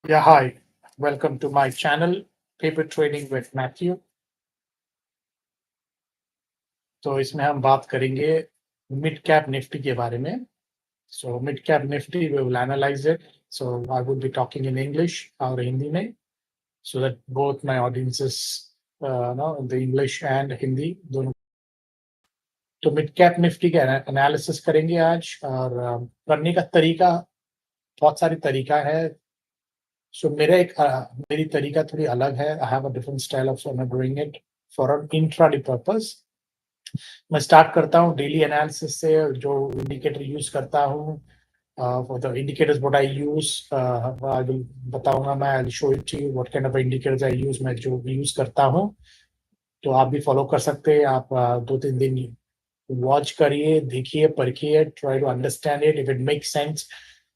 Yeah, hi. Welcome to my channel, Paper Trading with Matthew. तो इसमें हम बात करेंगे मिड कैप निफ्टी के बारे में. So mid cap nifty, we will analyze it. So I will be talking in English और हिंदी में, so that both my audiences know the English and Hindi दोनों. तो मिड कैप निफ्टी का एनालिसिस करेंगे आज, और करने का तरीका बहुत सारी तरीका है. सो मेरी तरीका थोड़ी अलग है. I have a different style of doing it for an intraday purpose. मैं स्टार्ट करता हूँ डेली एनालिसिस से, जो इंडिकेटर यूज करता हूँ. For the indicators what I use, I will बताऊंगा. मैं I show it to you what kind of indicators I use. मैं जो यूज करता हूँ, तो आप भी फॉलो कर सकते हैं. आप 2-3 दिन वॉच करिए, देखिए, परखिए, try to understand it if it make sense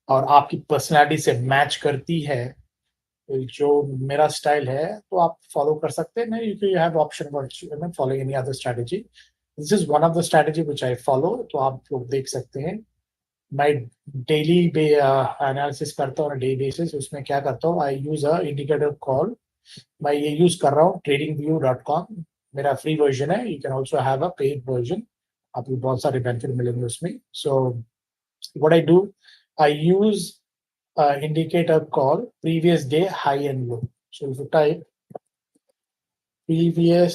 और आपकी पर्सनैलिटी से मैच करती है जो मेरा स्टाइल है, तो आप फॉलो कर सकते हैं. नहीं, you have option follow any other strategy. This is one of the strategy which I follow, तो आप लोग देख सकते हैं. मैं डेली एनालिसिस करता हूँ डे बेसिस. उसमें क्या करता हूँ, आई यूज अ इंडिकेटर कॉल. मैं ये यूज कर रहा हूँ tradingview.com. मेरा फ्री वर्जन है. You can also have a paid version. आपको बहुत सारे बेनिफिट मिलेंगे उसमें. So what I do, I use indicator call previous day high and low. So if you type previous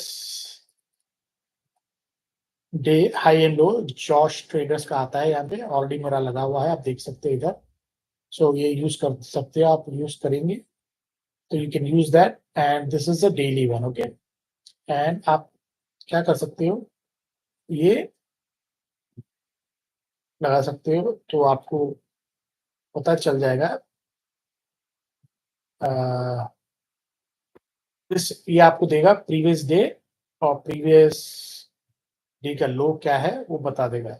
day high and low, Josh traders का आता है. यहाँ पे ऑलरेडी मेरा लगा हुआ है, आप देख सकते हैं इधर. सो ये यूज कर सकते हैं, आप यूज करेंगे तो you can use that. And this is a daily one. Okay, and आप क्या कर सकते हो, ये लगा सकते हो, तो आपको पता चल जाएगा. ये आपको देगा प्रीवियस डे, और प्रीवियस डे का लो क्या है वो बता देगा.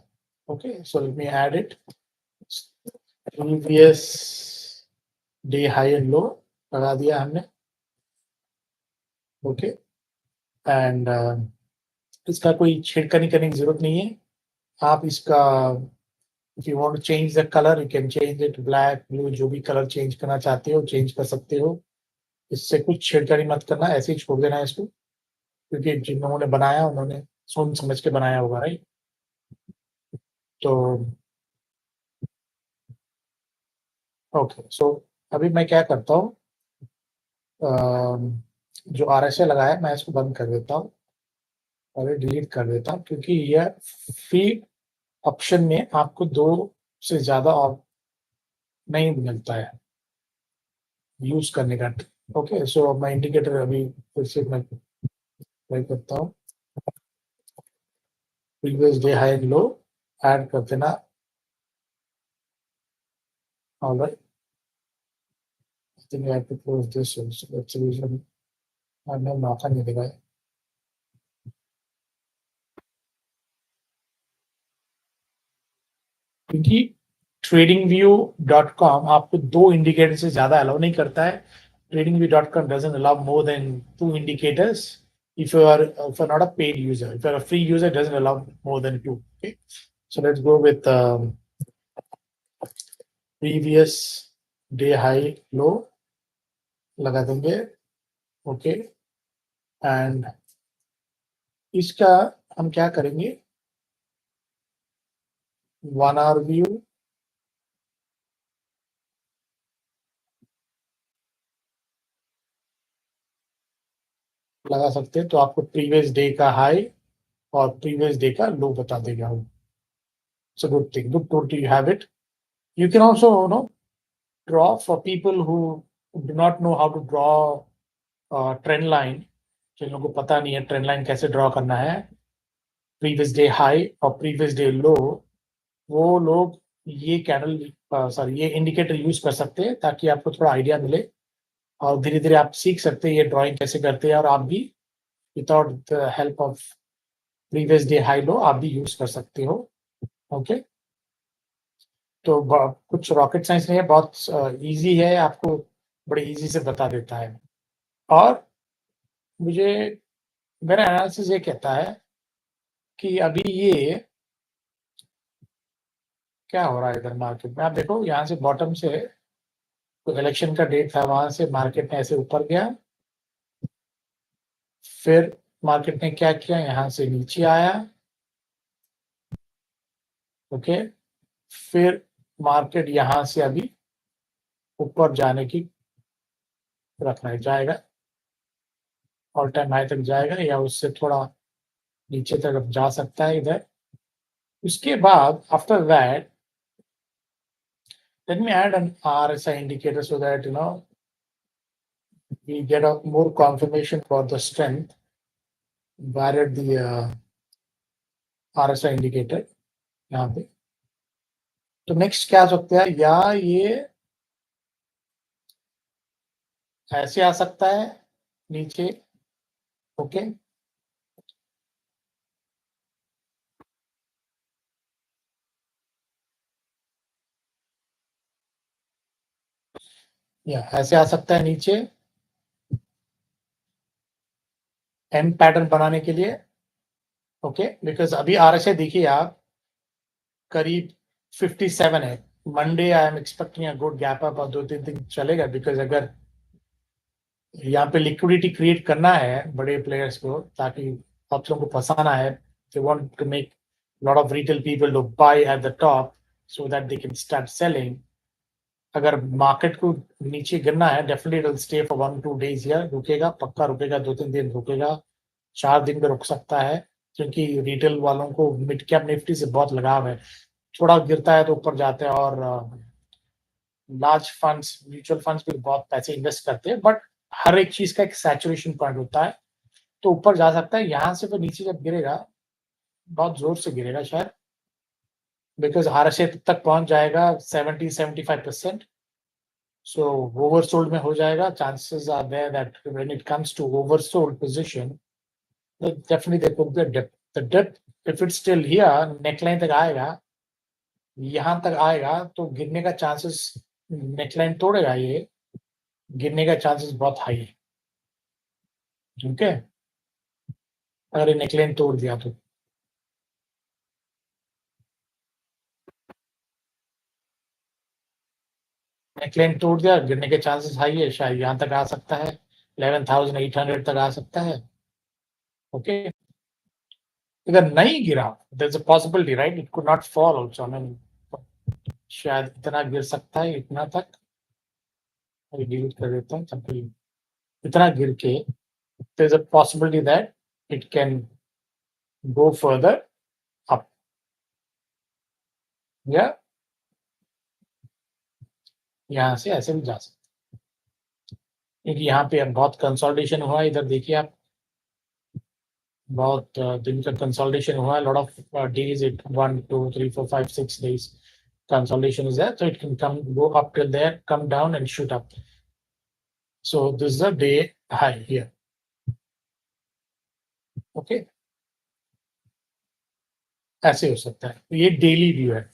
Okay, so let me add it. Previous day high and लो लगा दिया हमने. ओके, एंड इसका कोई छेड़खानी करने की जरूरत नहीं है. आप इसका if you want to change the colour, you can change it black, blue, जो भी कलर चेंज करना चाहते हो चेंज कर सकते हो. इससे कुछ छेड़खानी मत करना, ऐसे ही छोड़ देना है इसको, क्योंकि जिन लोगों ने बनाया उन्होंने सोच समझ के बनाया होगा, राइट. तो ओके, सो अभी मैं क्या करता हूँ, जो RSA लगा है मैं इसको बंद कर देता हूँ और डिलीट कर देता हूँ, क्योंकि यह फीड ऑप्शन में आपको 2 से ज़्यादा और नहीं मिलता है यूज करने का. ओके, सो मैं इंडिकेटर अभी फिर से मैं ट्राई करता हूँ. Previous day high and low add कर देना. Alright, I think I have to close this also. That's the reason मैंने मौका नहीं दिया है. क्योंकि tradingview.com आपको 2 इंडिकेटर से ज़्यादा अलाउ नहीं करता है. tradingview.com doesn't allow more than 2 indicators if you are not a paid user. If you are a free user, it doesn't allow more than 2. Okay, so let's go with previous day high low लगा देंगे. Okay, and इसका हम क्या करेंगे, 1 hour view लगा सकते हैं, तो आपको प्रीवियस डे का हाई और प्रीवियस डे का लो बता देगा. It's a good thing. Good tool to have it. You can also, draw for people who do not know how to draw trend line. जिन लोगों को पता नहीं है ट्रेंड लाइन कैसे ड्रॉ करना है, प्रीवियस डे हाई और प्रीवियस डे लो, वो लोग ये ये इंडिकेटर यूज कर सकते हैं, ताकि आपको थोड़ा आइडिया मिले और धीरे धीरे आप सीख सकते हैं ये ड्राइंग कैसे करते हैं, और आप भी without the help of previous day high low आप भी यूज कर सकते हो. ओके, तो कुछ रॉकेट साइंस नहीं है, बहुत इजी है, आपको बड़े इजी से बता देता है. और मुझे मेरा एनालिसिस ये कहता है कि अभी ये क्या हो रहा है इधर मार्केट में. आप देखो यहाँ से बॉटम से तो इलेक्शन का डेट था, वहां से मार्केट ने ऐसे ऊपर गया, फिर मार्केट ने क्या किया, यहां से नीचे आया, ओके, फिर मार्केट यहां से अभी ऊपर जाने की रखना है, जाएगा ऑल टाइम हाई तक जाएगा या उससे थोड़ा नीचे तक जा सकता है इधर। उसके बाद after that let me add an RSI indicator so that we get a more confirmation for the strength via the RSI indicator यहाँ पे। तो नेक्स्ट क्या हो सकता है, या ये ऐसे आ सकता है नीचे, ओके, या ऐसे आ सकता है नीचे एम पैटर्न बनाने के लिए, ओके, बिकॉज अभी RSI देखिए आप करीब 57 है। Monday I am expecting a good gap up और 2-3 दिन चलेगा, बिकॉज अगर यहाँ पे लिक्विडिटी क्रिएट करना है बड़े प्लेयर्स को ताकि ऑप्शन को फंसाना है, they want to make lot of retail people to buy at the top so that they can start selling. अगर मार्केट को नीचे गिरना है, definitely it will stay for 1-2 days, या रुकेगा, पक्का रुकेगा, 2-3 दिन रुकेगा, 4 दिन में रुक सकता है, क्योंकि रिटेल वालों को मिड कैप निफ्टी से बहुत लगाव है। थोड़ा गिरता है तो ऊपर जाते हैं, और लार्ज फंड्स, म्यूचुअल फंड्स भी बहुत पैसे इन्वेस्ट करते हैं, बट हर एक चीज का एक सैचुरेशन पॉइंट होता है, तो ऊपर जा सकता है। यहाँ से फिर नीचे जब गिरेगा, बहुत जोर से गिरेगा शायद, बिकॉज RSI तक पहुंच जाएगा 70-75%, सो ओवरसोल्ड में हो जाएगा। Chances are there that when it comes to oversold position, definitely there could be a dip. The dip, if it's still here, neckline तक आएगा, यहाँ तक आएगा, तो गिरने का चांसेस, नेकलाइन तोड़ेगा ये, गिरने का चांसेस बहुत हाई है, ठीक है, अगर ये नेकलाइन तोड़ दिया तो। नेकलाइन तोड़ दिया, गिरने के चांसेस हाई है, शायद यहाँ तक आ सकता है, 11,800 तक आ सकता है, ओके। अगर नहीं गिरा, there is a possibility, right, it could not fall also, I mean शायद इतना गिर सकता है, इतना तक, डिलीट कर देता हूँ ताकि इतना गिर के, there's a possibility that it can go further up, या यहाँ से ऐसे भी जा सकते, क्योंकि यहाँ पे अब बहुत कंसोलिडेशन हुआ है, इधर देखिए आप, बहुत दिन का कंसोलिडेशन हुआ है, lot of days, it 1 2 3 4 5 6 days consolidation is there, so it can come, go up till there, come down and shoot up. So this is a day high here, okay, ऐसे हो सकता है। तो ये डेली व्यू है।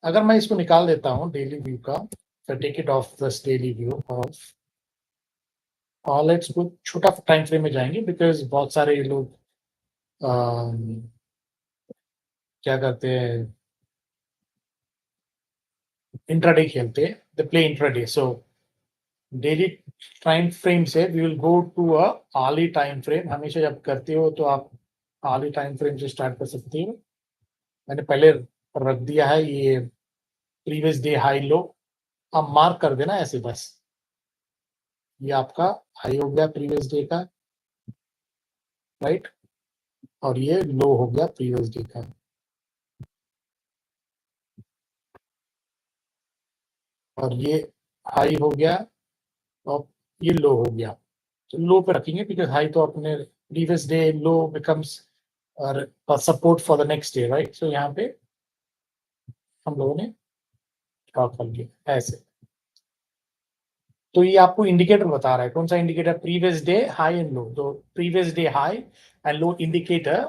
अगर मैं इसको निकाल देता हूँ डेली व्यू का, तो take it off this daily view off, और लेट्स गो छोटा टाइम फ्रेम में जाएंगे, बिकॉज बहुत सारे लोग क्या करते हैं, इंट्राडे खेलते हैं, they play intraday. So daily time frame से we will go to a early time frame. हमेशा जब करते हो तो आप आर्ली टाइम फ्रेम से स्टार्ट कर सकते हो। मैंने पहले रख दिया है ये प्रीवियस डे हाई लो, आप मार्क कर देना ऐसे बस, ये आपका हाई हो गया प्रीवियस डे का, राइट, और ये लो हो गया प्रीवियस डे का, और ये हाई हो गया, और ये लो हो गया। तो लो पे रखेंगे, बिकॉज हाई तो अपने previous day, low becomes support for the next day, right. So यहाँ पे हम लोगों ने ड्रॉ कर लिया ऐसे। तो ये आपको इंडिकेटर बता रहा है, कौन सा indicator, previous day high and low. तो previous day high and low indicator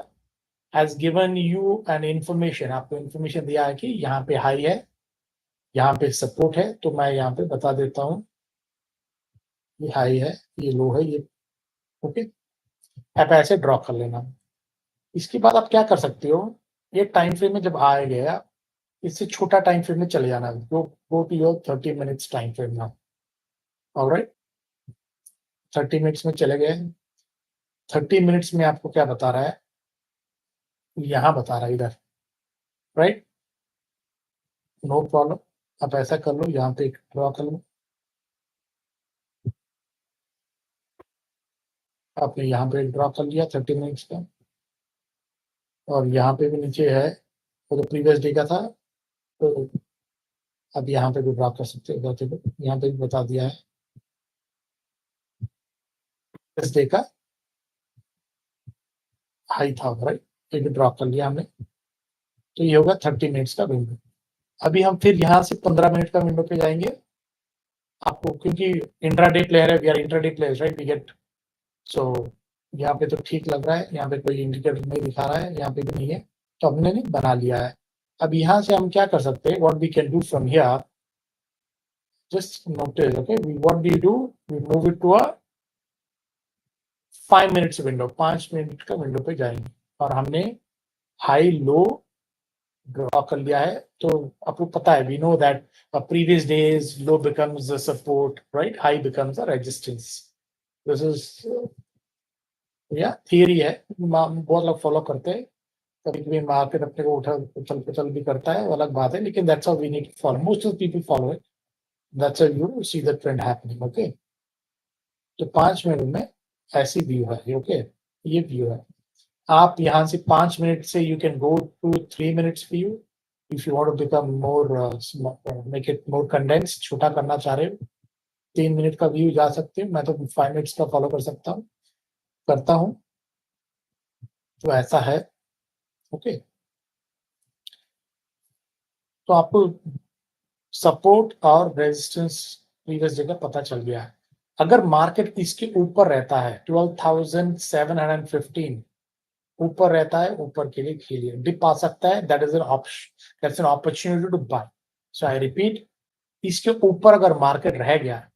has given you an information, आपको इंफॉर्मेशन दिया है कि यहाँ पे हाई है, यहाँ पे सपोर्ट है। तो मैं यहाँ पे बता देता हूँ, ये हाई है, ये लो है, ये, ओके, आप ऐसे ड्रॉ कर लेना। इसके बाद आप क्या कर सकते हो, ये टाइम फ्रेम में जब आ गया, इससे छोटा टाइम फ्रेम में चले जाना, go to your 30 minutes time frame now. Alright, 30 minutes में चले गए। 30 मिनट्स में आपको क्या बता रहा है, यहाँ बता रहा है इधर, राइट, नो प्रॉब्लम। आप ऐसा कर लो, यहाँ पे ड्रॉ कर लो, आपने यहाँ पे ड्रॉ कर लिया 30 मिनट्स का, और यहाँ पे भी नीचे है, वो तो प्रीवियस डे का था, तो अब यहाँ पे भी ड्रॉ कर सकते हो, यहाँ पे भी बता दिया है इस डे का हाई था, राइट, ये भी ड्रॉ कर लिया हमने। तो ये होगा 30 मिनट्स का विंडो। अभी हम फिर यहाँ से 15 मिनट का विंडो पे जाएंगे। आपको क्योंकि इंट्राडे प्लेयर है, we are intraday players, right, we get, so यहाँ पे तो ठीक लग रहा है, यहाँ पे कोई इंडिकेटर नहीं दिखा रहा है, यहाँ पे भी नहीं है, तो हमने नहीं बना लिया है। अब यहाँ से हम क्या कर सकते हैं, what we can do from here, just notice, okay, what we do, we move it to a 5 minutes window, 5 minute का विंडो पे जाएंगे, और हमने हाई लो ड्रॉ कर लिया है। तो आपको पता है, we know that previous days low becomes the support, right, high becomes the resistance. This is या थियरी है, बहुत लोग फॉलो करते हैं, कभी कभी मार्केट अपने को उछल पुछल भी करता है, वो अलग बात है, लेकिन that's how we need to follow, most of people follow it, that's how you see the trend happening, okay. तो 5 मिनट में ऐसी व्यू है, ओके, ये व्यू है। आप यहाँ से 5 मिनट से you can go to 3 minutes view, if you want to become more, make it more condense, छोटा करना चाह रहे हो, 3 मिनट का व्यू जा सकते हो, मैं तो 5 मिनट्स का फॉलो कर सकता हूँ, करता हूँ, तो ऐसा है, ओके। तो आपको सपोर्ट और रेजिस्टेंस प्रीवियस जगह पता चल गया है। अगर मार्केट इसके ऊपर रहता है 12,715 ऊपर रहता है, ऊपर के लिए खेलिए, डिप आ सकता है, that is an option, that's an opportunity to buy. So I repeat, इसके ऊपर अगर मार्केट रह गया,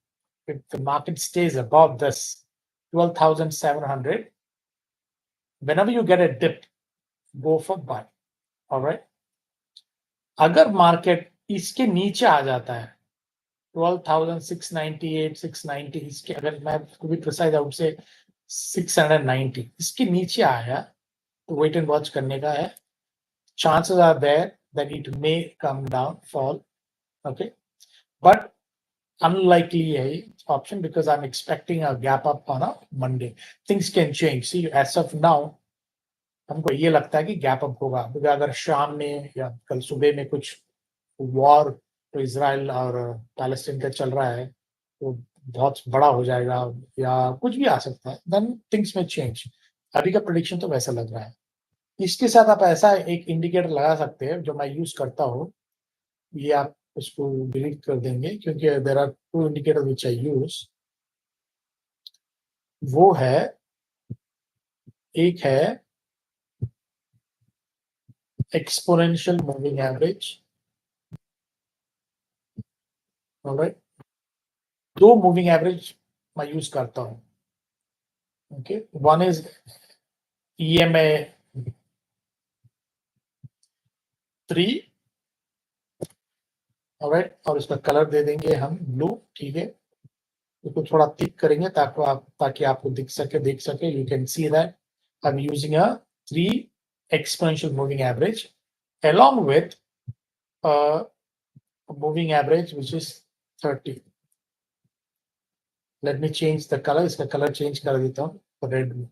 if the market stays above this 12,700, whenever you get a dip, go for buy, all right। अगर मार्केट इसके नीचे आ जाता है 12,698, 690, इसके, अगर मैं भी प्रिसाइज आउट से 690 इसके नीचे आया, तो वेट एंड वॉच करने का है, chances are there that it may come down, fall, okay, but unlikely है option, because I'm expecting a gap up on a Monday. Things can change. See, as of now, हमको ये लगता है कि gap up होगा, क्योंकि अगर शाम में या कल सुबह में कुछ वॉर तो इजराइल और पैलेस्टीन का चल रहा है, तो बहुत बड़ा हो जाएगा, या कुछ भी आ सकता है, देन थिंग्स में चेंज। अभी का प्रेडिक्शन तो वैसा लग रहा है। इसके साथ आप ऐसा एक इंडिकेटर लगा सकते हैं, जो मैं यूज करता हूँ, ये आप उसको डिलीट कर देंगे, क्योंकि there are 2 indicator which I use. वो है, एक है exponential moving average, alright, 2 moving average मैं यूज करता हूँ, okay. One is EMA 3, alright, और इसका कलर दे देंगे हम ब्लू, ठीक है। इसको थोड़ा थिक करेंगे ताकि आपको देख सके, you can see that I am using a 3 exponential moving average along with a moving average which is 30. Let me change the color, इसका कलर चेंज कर देता हूँ रेड में,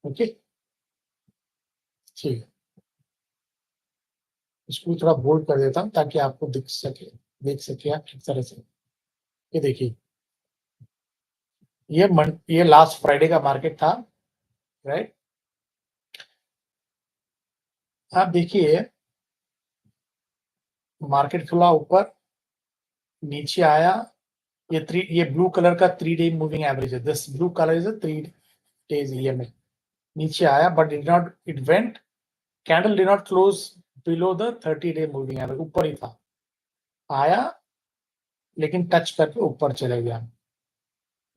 ओके, ठीक है। इसको थोड़ा बोल्ड कर देता हूँ ताकि आपको देख सके आप ठीक तरह से। ये देखिए, ये लास्ट फ्राइडे का मार्केट था, राइट। आप देखिए, मार्केट खुला ऊपर, नीचे आया, ये ब्लू कलर का 3 डे मूविंग एवरेज है, this blue colour is a 3 days EMA, नीचे आया, but it went, candle did not close below the 30 day moving average, ऊपर ही था, आया लेकिन टच करके ऊपर चले गया।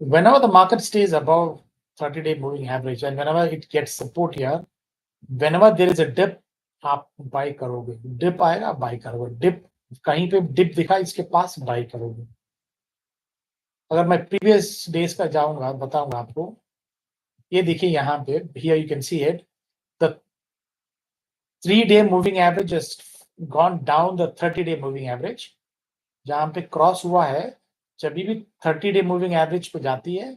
Whenever the market stays above 30 day moving average and whenever it gets support here, whenever there is a dip आप bye करोगे, डिप आएगा बाय करोगे, डिप कहीं पे डिप दिखा इसके पास बाय करोगे। अगर मैं प्रीवियस डेज का जाऊंगा बताऊंगा आपको, ये देखिए यहाँ पे, here you can see it, the 3-day moving average has gone down the 30-day moving average। जहां पे क्रॉस हुआ है, जब भी 30-day moving average पे जाती है,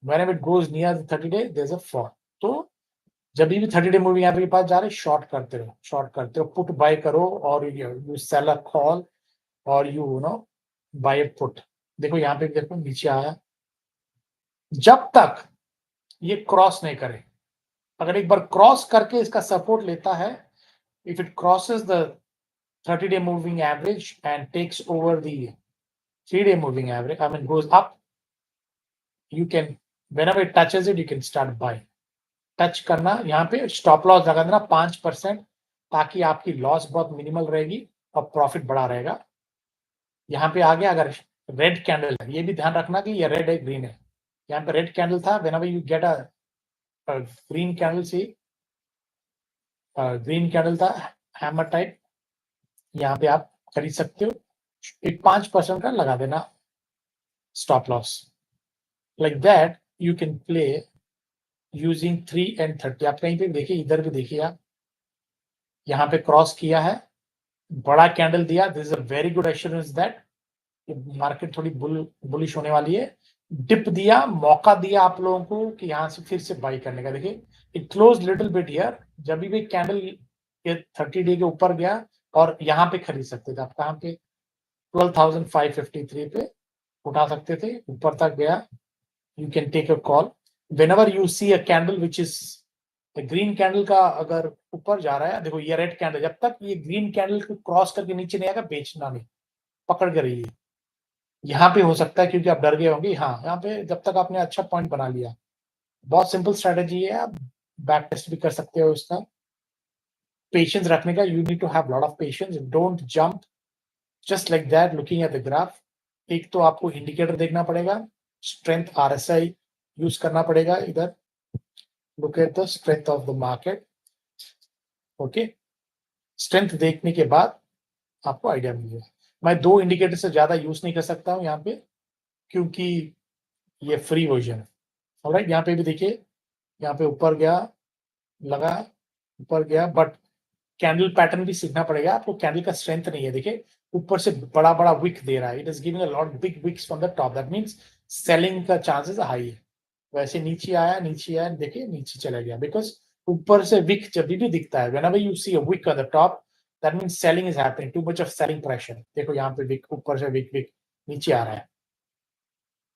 whenever it goes near the 30-day there's a fall। तो जब भी 30-day moving average के पास जा रहे शॉर्ट करते रहो, शॉर्ट करते रहो, पुट बाय करो, और यू सेल अ कॉल, और यू नो बाय पुट। देखो यहाँ पे देखो नीचे आया, जब तक ये क्रॉस नहीं करे, अगर एक बार क्रॉस करके इसका सपोर्ट लेता है, if it crosses the 30-day moving average and takes over the 3-day moving average, I mean goes up, you can, whenever it touches it, you can start buying। Touch करना, यहाँ पे stop loss लगा देना 5%, ताकि आपकी loss बहुत minimal रहेगी और प्रॉफिट बड़ा रहेगा। यहाँ पे आ गया, अगर रेड कैंडल है, ये भी ध्यान रखना कि ये रेड है ग्रीन है। यहाँ पे रेड कैंडल था, whenever you get a green candle, see green candle था हैमर टाइप, यहाँ पे आप खरीद सकते हो, एक 5% का लगा देना stop loss. Like that you can play using 3 and 30। आप कहीं पे देखिए, इधर भी देखिए आप, यहाँ पे क्रॉस किया है, बड़ा कैंडल दिया, this is a very good assurance that market थोड़ी बुलिश होने वाली है। डिप दिया, मौका दिया आप लोगों को कि यहाँ से फिर से बाई करने का। देखिए it close little bit here, जब भी कैंडल ये 30 डे के ऊपर गया, और यहाँ पे खरीद सकते थे आप, कहाँ पे 12,553 पे उठा सकते थे, ऊपर तक गया, you can take a call whenever you see a candle which is a green candle का अगर ऊपर जा रहा है, देखो ये रेड कैंडल, जब तक ये ग्रीन कैंडल को क्रॉस करके नीचे नहीं आएगा, बेचना नहीं, पकड़ के रहिए। यहाँ पे हो सकता है क्योंकि आप डर गए होंगे, हाँ यहाँ पे जब तक आपने अच्छा पॉइंट बना लिया, बहुत सिंपल स्ट्रेटेजी है, आप बैक टेस्ट भी कर सकते हो इसका, पेशेंस रखने का, you need to have lot of patience, don't jump just like that looking at the graph. एक तो आपको इंडिकेटर देखना पड़ेगा, स्ट्रेंथ RSI यूज करना पड़ेगा इधर, look at the strength of the market। Okay, strength देखने के बाद आपको आइडिया मिलेगा। मैं 2 इंडिकेटर से ज्यादा यूज नहीं कर सकता हूं यहाँ पे, क्योंकि ये फ्री वर्जन है। ऑलराइट, यहाँ पे भी देखिए, यहाँ पे ऊपर गया, लगा, ऊपर गया, बट कैंडल पैटर्न भी सीखना पड़ेगा आपको। कैंडल का स्ट्रेंथ नहीं है, देखिए ऊपर से बड़ा बड़ा विक दे रहा है, it is giving a lot big wicks from the top, that means selling का चांसेस हाई है। वैसे नीचे आया, नीचे आया, देखिए नीचे चला गया, बिकॉज ऊपर से विक जब भी दिखता है, whenever you see a wick on the top, that means selling is happening, too much of selling pressure। देखो यहाँ पे विक, ऊपर से विक विक नीचे आ रहा है,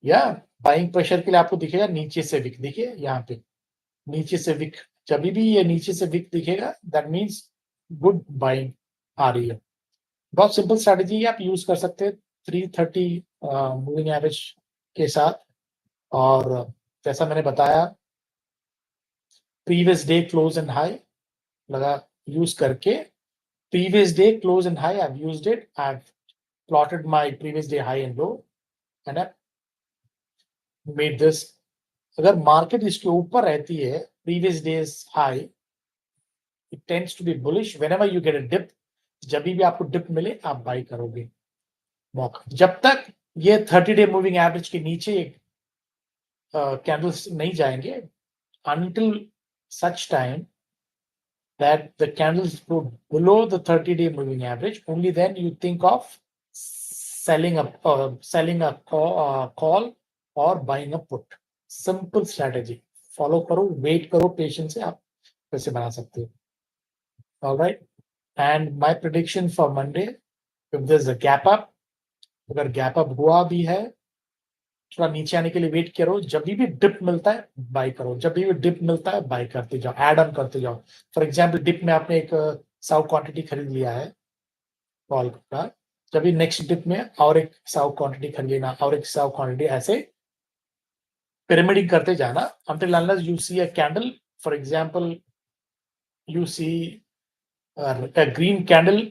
या बाइंग प्रेशर के लिए आपको दिखेगा नीचे से विक, देखिए यहाँ पे नीचे से विक, जब भी ये नीचे से विक दिखेगा, दैट मीन्स गुड बाइंग आ रही है। बहुत सिंपल स्ट्रेटेजी आप यूज कर सकते हैं 330 मूविंग एवरेज के साथ। और जैसा मैंने बताया, previous day close and high लगा यूज करके, previous day close and high, I've used it, I've plotted my previous day high and low, and I've made this। अगर मार्केट इसके ऊपर रहती है, previous days high, it tends to be bullish। whenever you get a dip, जब भी आपको dip मिले आप बाई करोगे मौका, जब तक ये 30-day मूविंग एवरेज के नीचे कैंडल्स नहीं जाएंगे, until such time that the candles go below the 30-day moving average, only then you think of selling a call or buying a put। Simple strategy follow करो, wait करो, patience से आप पैसे बना सकते हो। Alright, and my prediction for Monday, if there is a gap up, अगर gap up हुआ भी है, थोड़ा नीचे आने के लिए वेट करो, जब भी डिप मिलता है बाय करो, जब भी डिप मिलता है बाय करते जाओ, एड ऑन करते जाओ। फॉर एग्जांपल डिप में आपने एक 100 क्वांटिटी खरीद लिया है कॉल का, जब भी नेक्स्ट डिप में और एक 100 क्वांटिटी खरीद लेना, और एक 100 क्वांटिटी, ऐसे पिरामिडिंग करते जाना until unless you see a candle, for example you see a green candle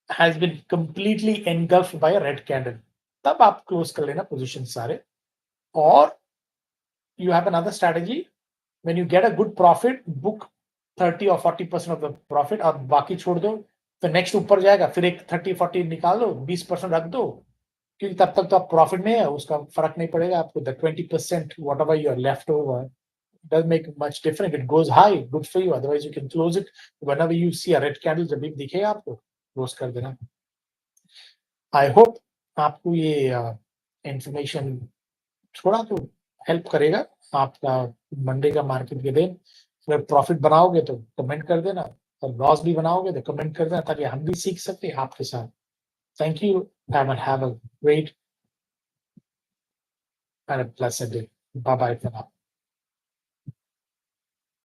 has been completely engulfed by a red candle, तब आप क्लोज कर लेना पोजीशन सारे। और you have another strategy, when you get a good profit, book 30 और 40% of the profit, और बाकी छोड़ दो, तो नेक्स्ट ऊपर जाएगा, फिर एक 30-40 निकाल दो, 20% रख दो, क्योंकि तब तक तो आप प्रॉफिट में है, उसका फर्क नहीं पड़ेगा आपको। The 20% whatever you are left over doesn't make much difference. It goes high, good for you. Otherwise, you can close it whenever you see a red candle. जब भी दिखेगा आपको क्लोज कर देना। I hope आपको ये information थोड़ा तो हेल्प करेगा आपका मंडे का मार्केट के दिन। अगर प्रॉफिट बनाओगे तो कमेंट कर देना, और लॉस भी बनाओगे तो कमेंट कर देना, ताकि हम भी सीख सके आपके साथ। Thank you and have a great and a blessed day. Bye bye for now.